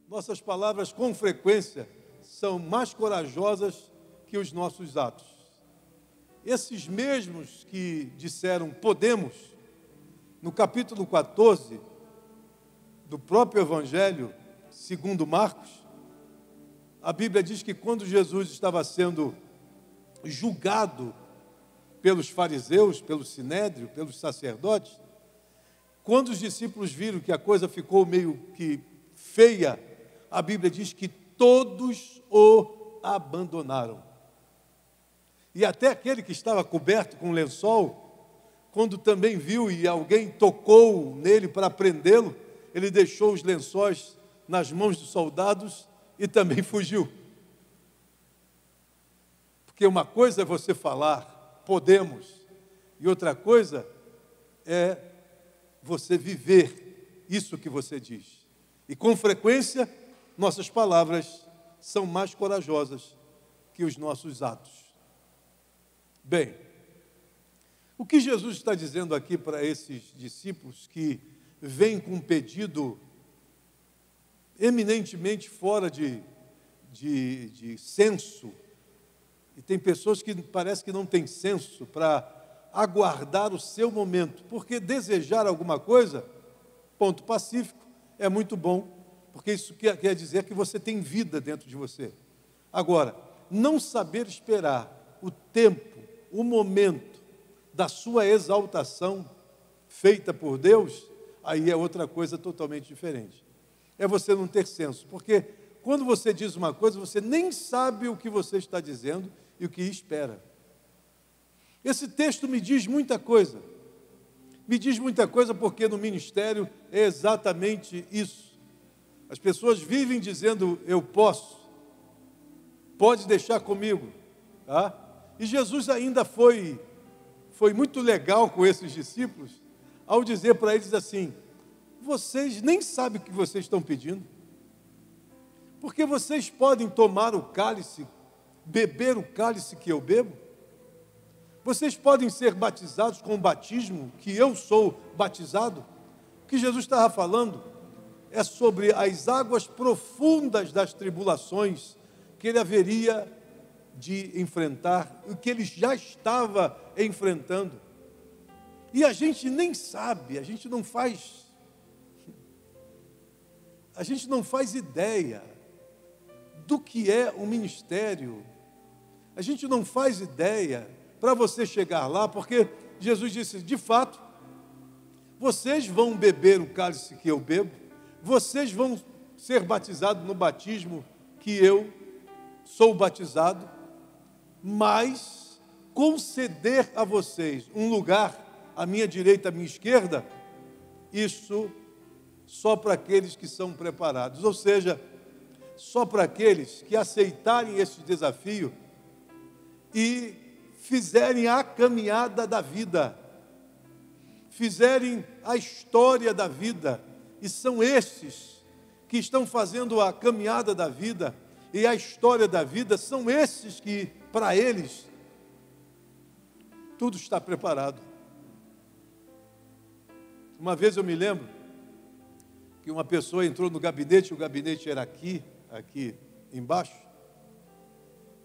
Nossas palavras, com frequência, são mais corajosas que os nossos atos. Esses mesmos que disseram podemos, no capítulo 14 do próprio Evangelho, segundo Marcos, a Bíblia diz que quando Jesus estava sendo julgado pelos fariseus, pelo sinédrio, pelos sacerdotes, quando os discípulos viram que a coisa ficou meio que feia, a Bíblia diz que todos o abandonaram. E até aquele que estava coberto com um lençol, quando também viu e alguém tocou nele para prendê-lo, ele deixou os lençóis nas mãos dos soldados e também fugiu. Porque uma coisa é você falar, podemos, e outra coisa é você viver isso que você diz. E com frequência, nossas palavras são mais corajosas que os nossos atos. Bem, o que Jesus está dizendo aqui para esses discípulos que vêm com um pedido eminentemente fora de senso, e tem pessoas que parece que não têm senso para aguardar o seu momento, porque desejar alguma coisa, ponto pacífico, é muito bom, porque isso quer dizer que você tem vida dentro de você. Agora, não saber esperar o tempo, o momento da sua exaltação feita por Deus, aí é outra coisa totalmente diferente. É você não ter senso, porque quando você diz uma coisa, você nem sabe o que você está dizendo e o que espera. Esse texto me diz muita coisa. Me diz muita coisa porque no ministério é exatamente isso. As pessoas vivem dizendo, eu posso, pode deixar comigo. Tá? E Jesus ainda foi muito legal com esses discípulos, ao dizer para eles assim, vocês nem sabem o que vocês estão pedindo, porque vocês podem tomar o cálice, beber o cálice que eu bebo, vocês podem ser batizados com o batismo que eu sou batizado. O que Jesus estava falando é sobre as águas profundas das tribulações que ele haveria de enfrentar, o que ele já estava enfrentando. E a gente nem sabe, a gente não faz ideia do que é o ministério. A gente não faz ideia para você chegar lá, porque Jesus disse, de fato, vocês vão beber o cálice que eu bebo, vocês vão ser batizados no batismo que eu sou batizado, mas conceder a vocês um lugar à minha direita, à minha esquerda, isso só para aqueles que são preparados, ou seja, só para aqueles que aceitarem esse desafio e fizerem a caminhada da vida, fizerem a história da vida, e são esses que estão fazendo a caminhada da vida e a história da vida, são esses que, para eles, tudo está preparado. Uma vez eu me lembro que uma pessoa entrou no gabinete, o gabinete era aqui embaixo,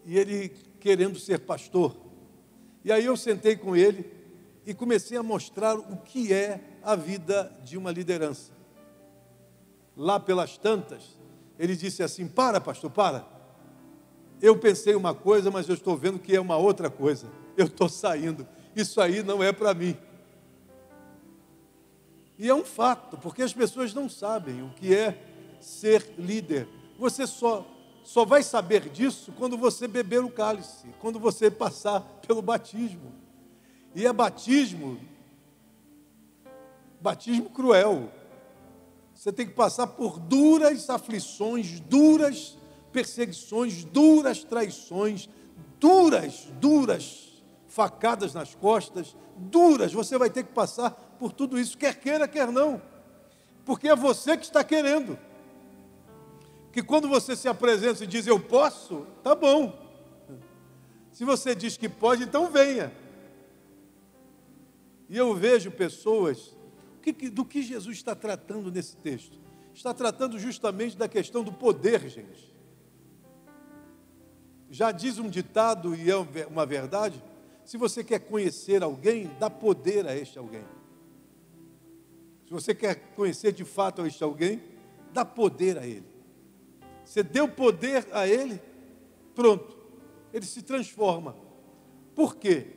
e ele querendo ser pastor. E aí eu sentei com ele e comecei a mostrar o que é a vida de uma liderança. Lá pelas tantas, ele disse assim, para pastor, para. Eu pensei uma coisa, mas eu estou vendo que é uma outra coisa. Eu estou saindo. Isso aí não é para mim. E é um fato, porque as pessoas não sabem o que é ser líder. Você só vai saber disso quando você beber o cálice, quando você passar pelo batismo. E é batismo cruel. Você tem que passar por duras aflições, duras perseguições, duras traições, duras facadas nas costas, duras. Você vai ter que passar por tudo isso, quer queira, quer não. Porque é você que está querendo. Que quando você se apresenta e diz, eu posso, tá bom. Se você diz que pode, então venha. E eu vejo pessoas, do que Jesus está tratando nesse texto? está tratando justamente da questão do poder, gente. Já diz um ditado, e é uma verdade, se você quer conhecer alguém, dá poder a este alguém. Se você quer conhecer de fato a este alguém, dá poder a ele. Você deu poder a ele, pronto, ele se transforma. Por quê?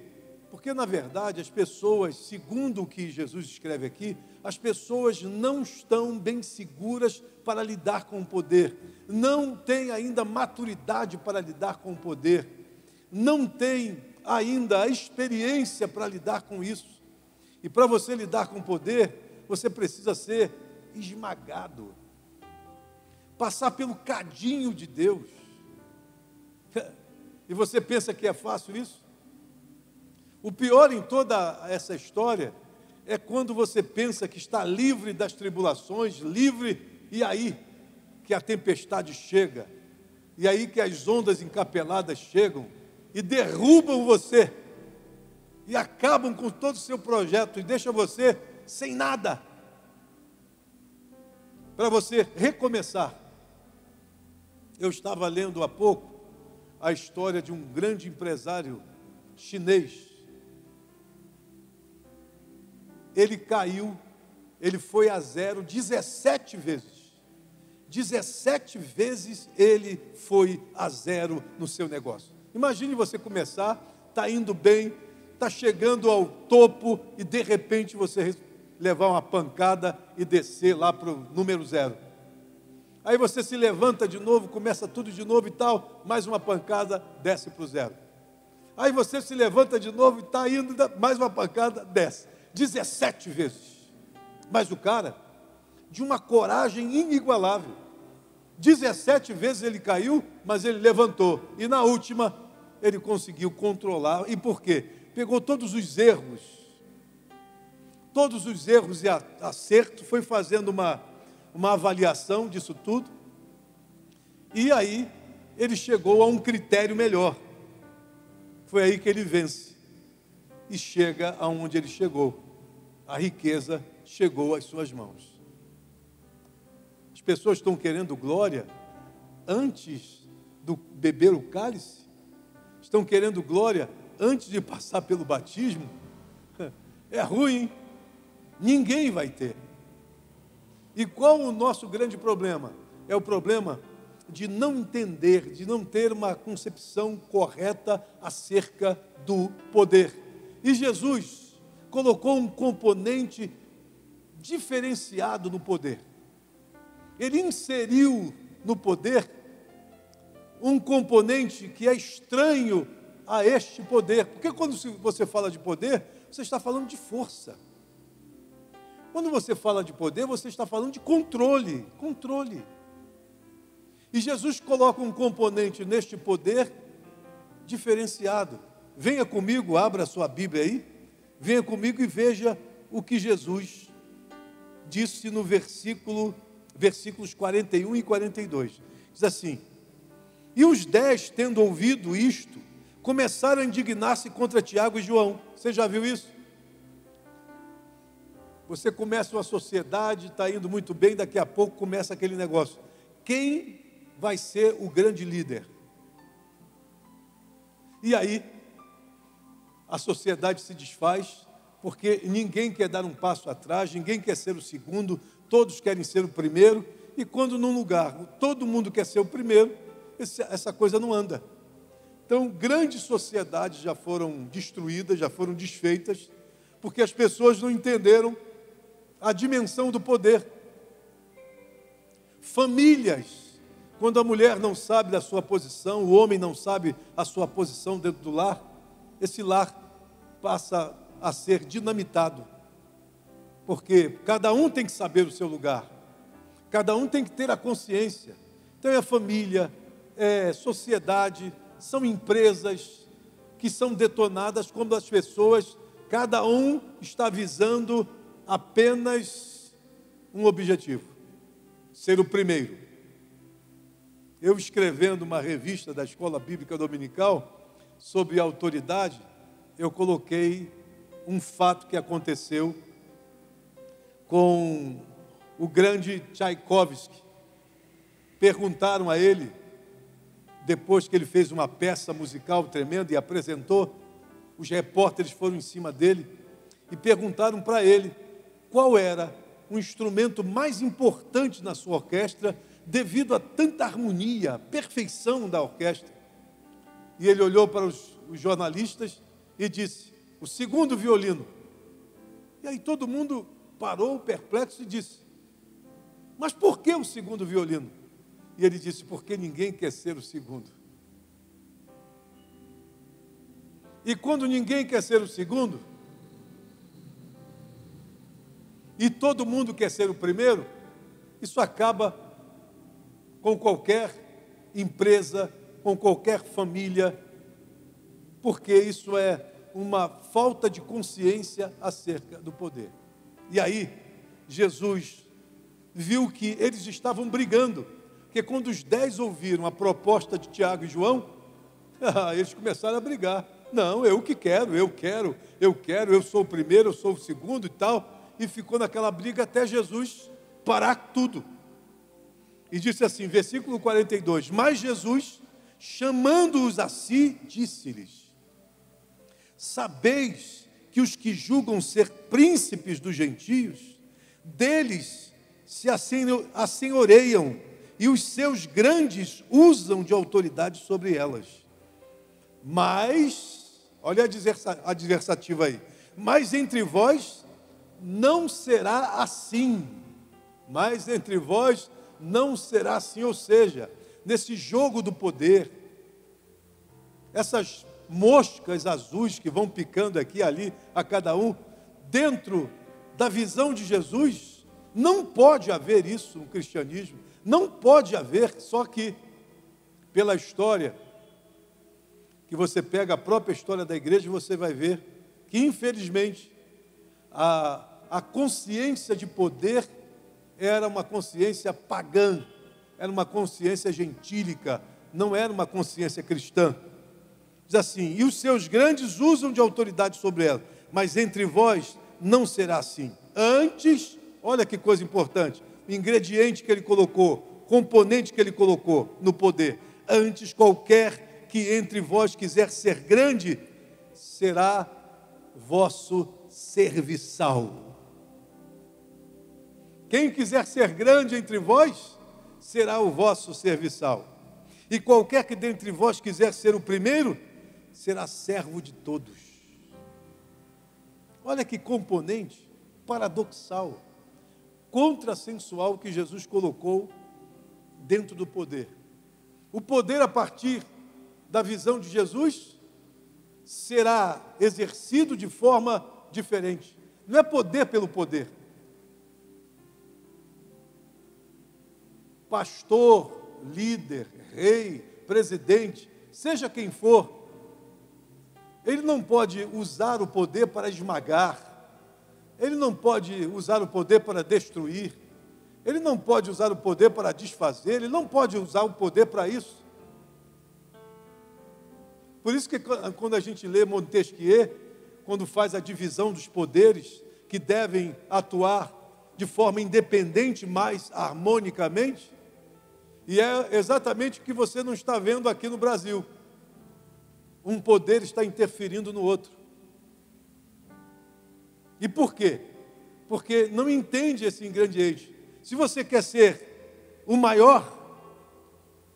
Porque, na verdade, as pessoas, segundo o que Jesus escreve aqui, as pessoas não estão bem seguras para lidar com o poder, não têm ainda maturidade para lidar com o poder, não têm ainda a experiência para lidar com isso. E para você lidar com o poder, você precisa ser esmagado, passar pelo cadinho de Deus. E você pensa que é fácil isso? O pior em toda essa história é quando você pensa que está livre das tribulações, livre, e aí que a tempestade chega, e aí que as ondas encapeladas chegam e derrubam você, e acabam com todo o seu projeto, e deixam você sem nada, para você recomeçar. Eu estava lendo há pouco a história de um grande empresário chinês. Ele caiu, ele foi a zero 17 vezes. 17 vezes ele foi a zero no seu negócio. Imagine você começar, está indo bem, está chegando ao topo e de repente você levar uma pancada e descer lá para o número zero. Aí você se levanta de novo, começa tudo de novo e tal, mais uma pancada, desce para o zero. Aí você se levanta de novo e está indo, mais uma pancada, desce. 17 vezes. Mas o cara, de uma coragem inigualável, 17 vezes ele caiu, mas ele levantou. E na última, ele conseguiu controlar. E por quê? Pegou todos os erros e acertos, foi fazendo uma avaliação disso tudo. E aí, ele chegou a um critério melhor. Foi aí que ele vence. E chega aonde ele chegou. A riqueza chegou às suas mãos. As pessoas estão querendo glória antes de beber o cálice? Estão querendo glória antes de passar pelo batismo? É ruim, hein? Ninguém vai ter. E qual o nosso grande problema? É o problema de não entender, de não ter uma concepção correta acerca do poder. E Jesus colocou um componente diferenciado no poder. Ele inseriu no poder um componente que é estranho a este poder. Porque quando você fala de poder, você está falando de força. Quando você fala de poder, você está falando de controle. E Jesus coloca um componente neste poder diferenciado. Venha comigo, abra a sua Bíblia aí. Venha comigo e veja o que Jesus disse no versículos 41 e 42. Diz assim: e os 10, tendo ouvido isto, começaram a indignar-se contra Tiago e João. Você já viu isso? Você começa uma sociedade, está indo muito bem, daqui a pouco começa aquele negócio. Quem vai ser o grande líder? E aí, a sociedade se desfaz, porque ninguém quer dar um passo atrás, ninguém quer ser o segundo, todos querem ser o primeiro, e quando num lugar todo mundo quer ser o primeiro, essa coisa não anda. Então, grandes sociedades já foram destruídas, já foram desfeitas, porque as pessoas não entenderam a dimensão do poder. Famílias, quando a mulher não sabe da sua posição, o homem não sabe a sua posição dentro do lar, esse lar passa a ser dinamitado, porque cada um tem que saber o seu lugar, cada um tem que ter a consciência. Então é família, é sociedade, são empresas que são detonadas quando as pessoas, cada um está visando apenas um objetivo: ser o primeiro. Eu escrevendo uma revista da Escola Bíblica Dominical sobre autoridade, eu coloquei um fato que aconteceu com o grande Tchaikovsky. Perguntaram a ele, depois que ele fez uma peça musical tremenda e apresentou, os repórteres foram em cima dele e perguntaram para ele qual era o instrumento mais importante na sua orquestra, devido a tanta harmonia, a perfeição da orquestra. E ele olhou para os jornalistas e disse: o segundo violino. E aí todo mundo parou perplexo e disse: mas por que o segundo violino? E ele disse: porque ninguém quer ser o segundo. E quando ninguém quer ser o segundo, e todo mundo quer ser o primeiro, isso acaba com qualquer empresa, com qualquer família, porque isso é uma falta de consciência acerca do poder. E aí, Jesus viu que eles estavam brigando, porque quando os 10 ouviram a proposta de Tiago e João, eles começaram a brigar. Não, eu que quero, eu sou o primeiro, eu sou o segundo e tal. E ficou naquela briga até Jesus parar tudo. E disse assim, versículo 42, mas Jesus, chamando-os a si, disse-lhes: sabeis que os que julgam ser príncipes dos gentios, deles se assenhoreiam, e os seus grandes usam de autoridade sobre elas. Mas, olha a adversativa aí, mas entre vós não será assim. Mas entre vós não será assim, ou seja, nesse jogo do poder, essas moscas azuis que vão picando aqui e ali a cada um, dentro da visão de Jesus, não pode haver isso no cristianismo, não pode haver, só que pela história, que você pega a própria história da igreja, você vai ver que infelizmente a consciência de poder era uma consciência pagã, era uma consciência gentílica, não era uma consciência cristã. Diz assim, e os seus grandes usam de autoridade sobre ela, mas entre vós não será assim. Antes, olha que coisa importante, o ingrediente que ele colocou, componente que ele colocou no poder. Antes, qualquer que entre vós quiser ser grande, será vosso serviçal. Quem quiser ser grande entre vós, será o vosso serviçal. E qualquer que dentre vós quiser ser o primeiro, será servo de todos. Olha que componente paradoxal, contrassensual que Jesus colocou dentro do poder. O poder, a partir da visão de Jesus, será exercido de forma diferente. Não é poder pelo poder. Pastor, líder, rei, presidente, seja quem for, ele não pode usar o poder para esmagar, ele não pode usar o poder para destruir, ele não pode usar o poder para desfazer, ele não pode usar o poder para isso. Por isso que quando a gente lê Montesquieu, quando faz a divisão dos poderes que devem atuar de forma independente, mas harmonicamente, e é exatamente o que você não está vendo aqui no Brasil. Um poder está interferindo no outro. E por quê? Porque não entende esse ingrediente. Se você quer ser o maior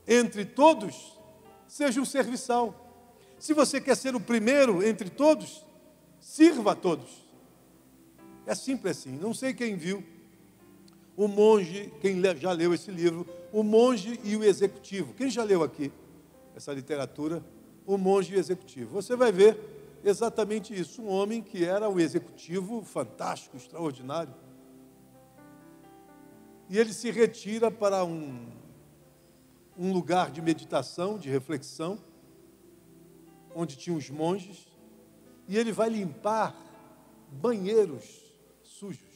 entre todos, seja um serviçal. Se você quer ser o primeiro entre todos, sirva a todos. É simples assim. Não sei quem viu. O monge, quem já leu esse livro, O Monge e o Executivo. Quem já leu aqui essa literatura? O Monge e o Executivo. Você vai ver exatamente isso. Um homem que era um executivo fantástico, extraordinário. E ele se retira para um lugar de meditação, de reflexão, onde tinha os monges, e ele vai limpar banheiros sujos.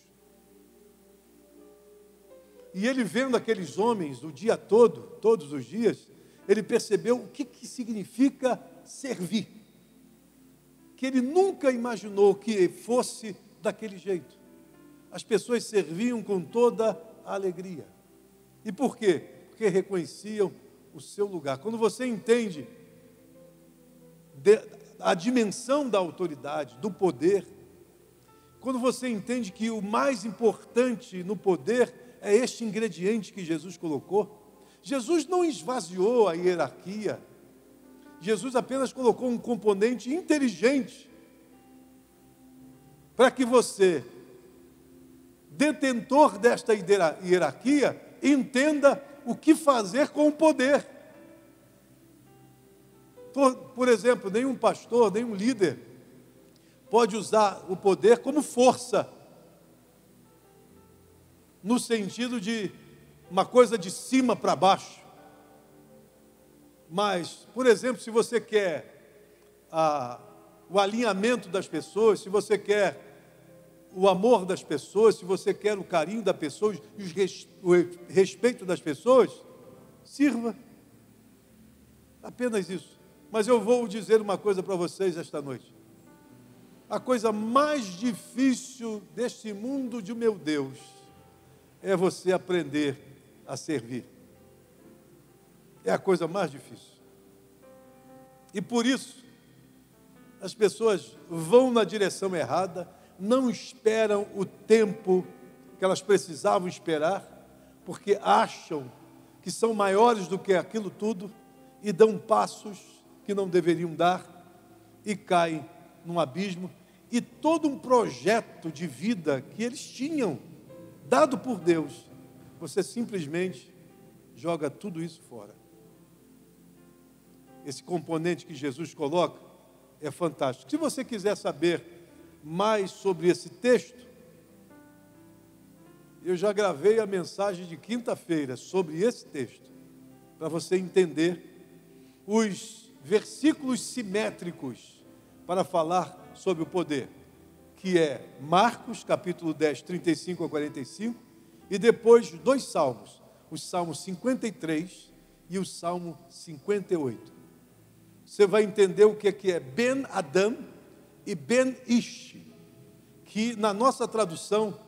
E ele vendo aqueles homens o dia todo, todos os dias, ele percebeu o que significa servir. Que ele nunca imaginou que fosse daquele jeito. As pessoas serviam com toda a alegria. E por quê? Porque reconheciam o seu lugar. Quando você entende a dimensão da autoridade, do poder, quando você entende que o mais importante no poder é este ingrediente que Jesus colocou, Jesus não esvaziou a hierarquia, Jesus apenas colocou um componente inteligente para que você, detentor desta hierarquia, entenda o que fazer com o poder. Por exemplo, nenhum pastor, nenhum líder pode usar o poder como força, no sentido de uma coisa de cima para baixo. Mas, por exemplo, se você quer o alinhamento das pessoas, se você quer o amor das pessoas, se você quer o carinho das pessoas, o respeito das pessoas, sirva. Apenas isso. Mas eu vou dizer uma coisa para vocês esta noite. A coisa mais difícil deste mundo de meu Deus é você aprender a servir. É a coisa mais difícil. E por isso, as pessoas vão na direção errada, não esperam o tempo que elas precisavam esperar, porque acham que são maiores do que aquilo tudo e dão passos que não deveriam dar e caem num abismo. E todo um projeto de vida que eles tinham, dado por Deus, você simplesmente joga tudo isso fora. Esse componente que Jesus coloca é fantástico. Se você quiser saber mais sobre esse texto, eu já gravei a mensagem de quinta-feira sobre esse texto, para você entender os versículos simétricos para falar sobre o poder, que é Marcos, capítulo 10, 35 a 45, e depois dois salmos, o Salmo 53 e o Salmo 58. Você vai entender o que é Ben Adam e Ben Ish, que na nossa tradução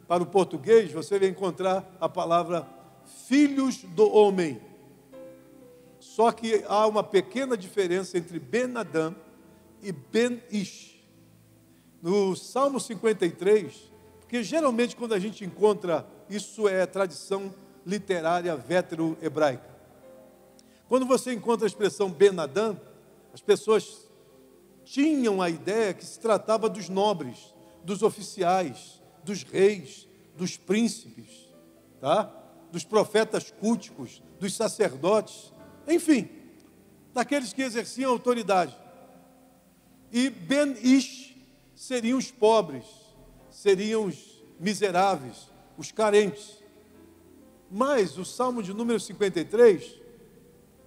para o português, você vai encontrar a palavra filhos do homem. Só que há uma pequena diferença entre Ben Adam e Ben Ish. No Salmo 53, porque geralmente quando a gente encontra, isso é tradição literária vétero-hebraica. Quando você encontra a expressão Ben Adam, as pessoas tinham a ideia que se tratava dos nobres, dos oficiais, dos reis, dos príncipes, tá? Dos profetas culticos, dos sacerdotes, enfim, daqueles que exerciam autoridade. E Ben Ish seriam os pobres, seriam os miseráveis, os carentes. Mas o Salmo de número 53,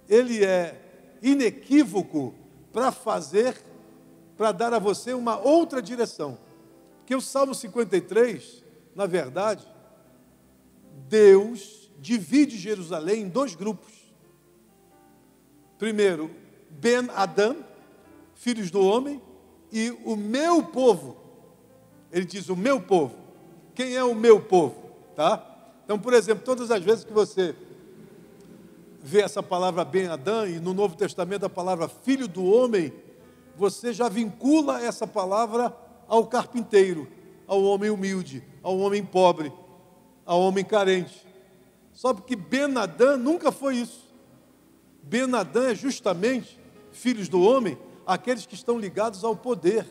ele é inequívoco para dar a você uma outra direção. Porque o Salmo 53, na verdade, Deus divide Jerusalém em dois grupos. Primeiro, Ben Adam, filhos do homem, e o meu povo. Ele diz o meu povo. Quem é o meu povo? Tá? Então, por exemplo, todas as vezes que você vê essa palavra Ben Adam, e no Novo Testamento a palavra filho do homem, você já vincula essa palavra ao carpinteiro, ao homem humilde, ao homem pobre, ao homem carente. Só porque Ben Adam nunca foi isso. Ben Adam é justamente filhos do homem, aqueles que estão ligados ao poder,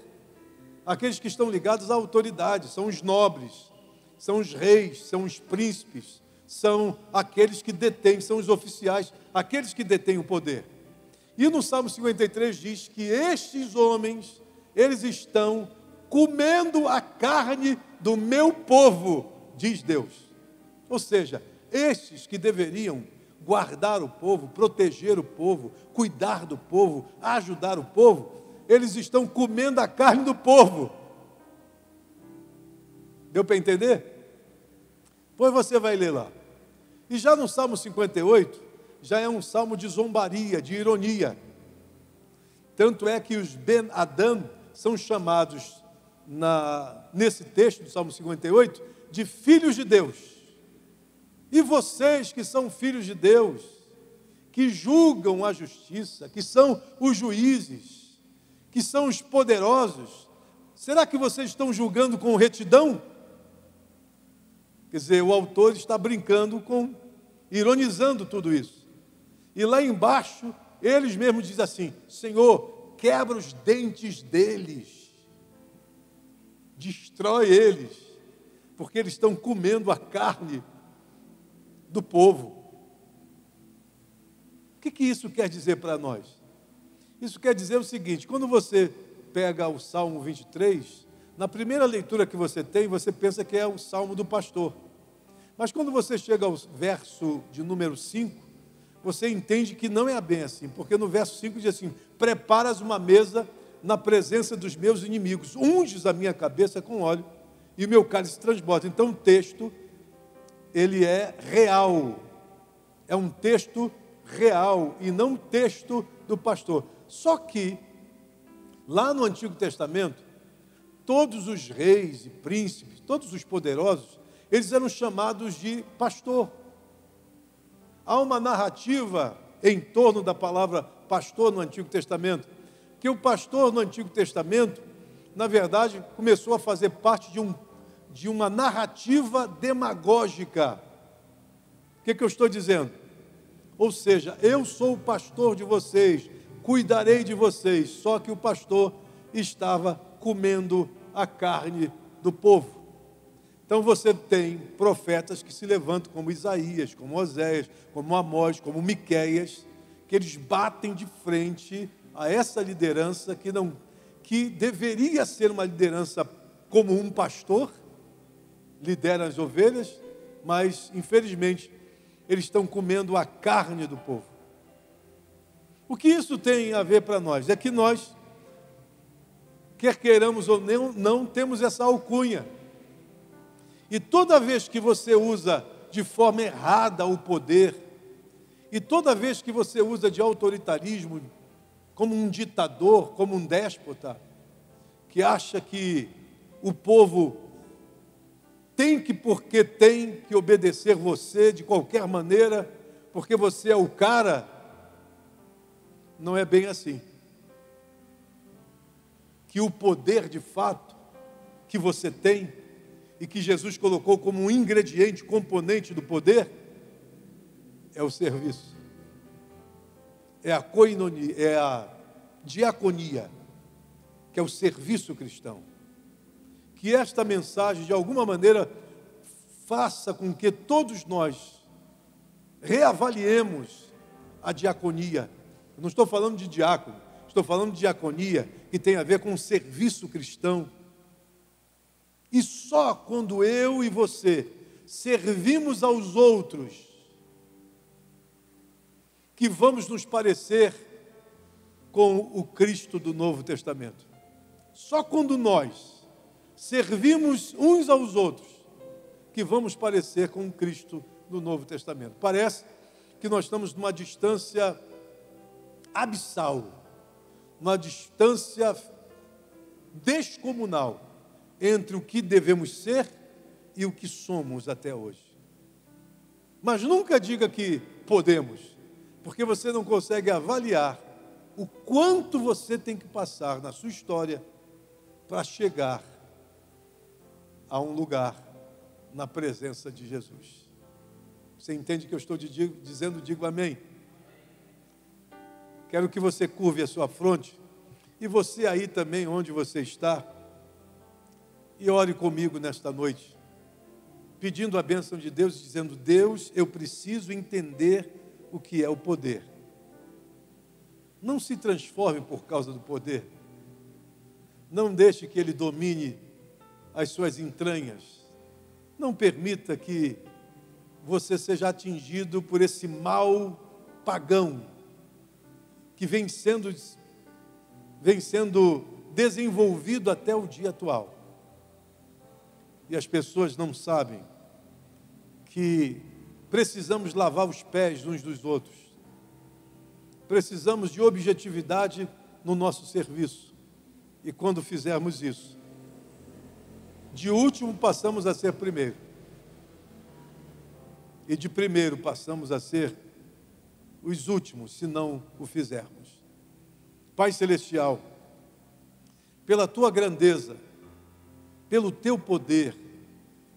aqueles que estão ligados à autoridade, são os nobres, são os reis, são os príncipes, são aqueles que detêm, são os oficiais, aqueles que detêm o poder. E no Salmo 53 diz que estes homens, eles estão comendo a carne do meu povo, diz Deus. Ou seja, estes que deveriam guardar o povo, proteger o povo, cuidar do povo, ajudar o povo, eles estão comendo a carne do povo. Deu para entender? Pois você vai ler lá. E já no Salmo 58, já é um salmo de zombaria, de ironia. Tanto é que os Ben Adam são chamados, nesse texto do Salmo 58, de filhos de Deus. E vocês que são filhos de Deus, que julgam a justiça, que são os juízes, que são os poderosos, será que vocês estão julgando com retidão? Quer dizer, o autor está brincando ironizando tudo isso. E lá embaixo, eles mesmos dizem assim: Senhor, quebra os dentes deles, destrói eles, porque eles estão comendo a carne do povo. O que isso quer dizer para nós? Isso quer dizer o seguinte: quando você pega o Salmo 23, na primeira leitura que você tem, você pensa que é o Salmo do pastor. Mas quando você chega ao verso de número 5, você entende que não é bem assim, porque no verso 5 diz assim: preparas uma mesa na presença dos meus inimigos, unges a minha cabeça com óleo e o meu cálice transborda. Então o texto, ele é real, é um texto real e não um texto do pastor. Só que, lá no Antigo Testamento, todos os reis e príncipes, todos os poderosos, eles eram chamados de pastor. Há uma narrativa em torno da palavra pastor no Antigo Testamento, que o pastor no Antigo Testamento, na verdade, começou a fazer parte de uma narrativa demagógica. O que eu estou dizendo? Ou seja, eu sou o pastor de vocês, cuidarei de vocês, só que o pastor estava comendo a carne do povo. Então você tem profetas que se levantam, como Isaías, como Oséias, como Amós, como Miqueias, que eles batem de frente a essa liderança que deveria ser uma liderança como um pastor, lidera as ovelhas, mas infelizmente eles estão comendo a carne do povo. O que isso tem a ver para nós? É que nós, quer queiramos ou não, temos essa alcunha. E toda vez que você usa de forma errada o poder, e toda vez que você usa de autoritarismo, como um ditador, como um déspota, que acha que o povo porque tem que obedecer você de qualquer maneira, porque você é o cara, não é bem assim. Que o poder de fato que você tem e que Jesus colocou como um ingrediente, componente do poder, é o serviço. É a koinonia, é a diaconia, que é o serviço cristão. Que esta mensagem, de alguma maneira, faça com que todos nós reavaliemos a diaconia. Eu não estou falando de diácono, estou falando de diaconia, que tem a ver com o serviço cristão. E só quando eu e você servimos aos outros, que vamos nos parecer com o Cristo do Novo Testamento. Só quando nós servimos uns aos outros, que vamos parecer com o Cristo do Novo Testamento. Parece que nós estamos numa distância abissal, uma distância descomunal entre o que devemos ser e o que somos até hoje. Mas nunca diga que podemos, porque você não consegue avaliar o quanto você tem que passar na sua história para chegar a um lugar na presença de Jesus. Você entende o que eu estou dizendo? Digo amém. Quero que você curve a sua fronte, e você aí também, onde você está, e ore comigo nesta noite, pedindo a bênção de Deus, dizendo: Deus, eu preciso entender o que é o poder. Não se transforme por causa do poder. Não deixe que ele domine as suas entranhas. Não permita que você seja atingido por esse mal pagão que vem sendo desenvolvido até o dia atual. E as pessoas não sabem que precisamos lavar os pés uns dos outros. Precisamos de objetividade no nosso serviço. E quando fizermos isso, de último passamos a ser primeiro. e de primeiro passamos a ser os últimos, se não o fizermos. Pai Celestial, pela Tua grandeza, pelo Teu poder,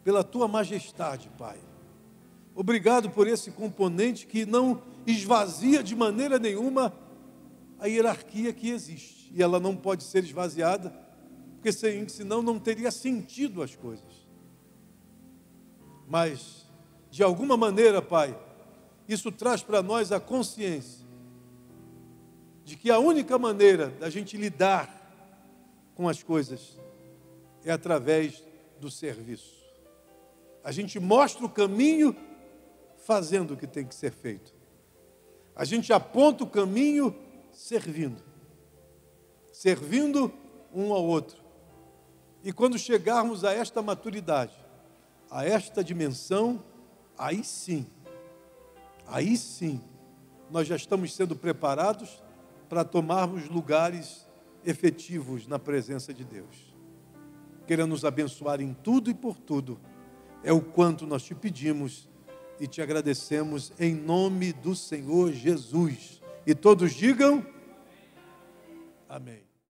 pela Tua majestade, Pai, obrigado por esse componente que não esvazia de maneira nenhuma a hierarquia que existe. E ela não pode ser esvaziada, porque senão não teria sentido as coisas. Mas, de alguma maneira, Pai, isso traz para nós a consciência de que a única maneira da gente lidar com as coisas é através do serviço. A gente mostra o caminho fazendo o que tem que ser feito. A gente aponta o caminho servindo. Servindo um ao outro. E quando chegarmos a esta maturidade, a esta dimensão, aí sim, nós já estamos sendo preparados para tomarmos lugares efetivos na presença de Deus. Queira nos abençoar em tudo e por tudo. É o quanto nós te pedimos e te agradecemos em nome do Senhor Jesus. E todos digam amém.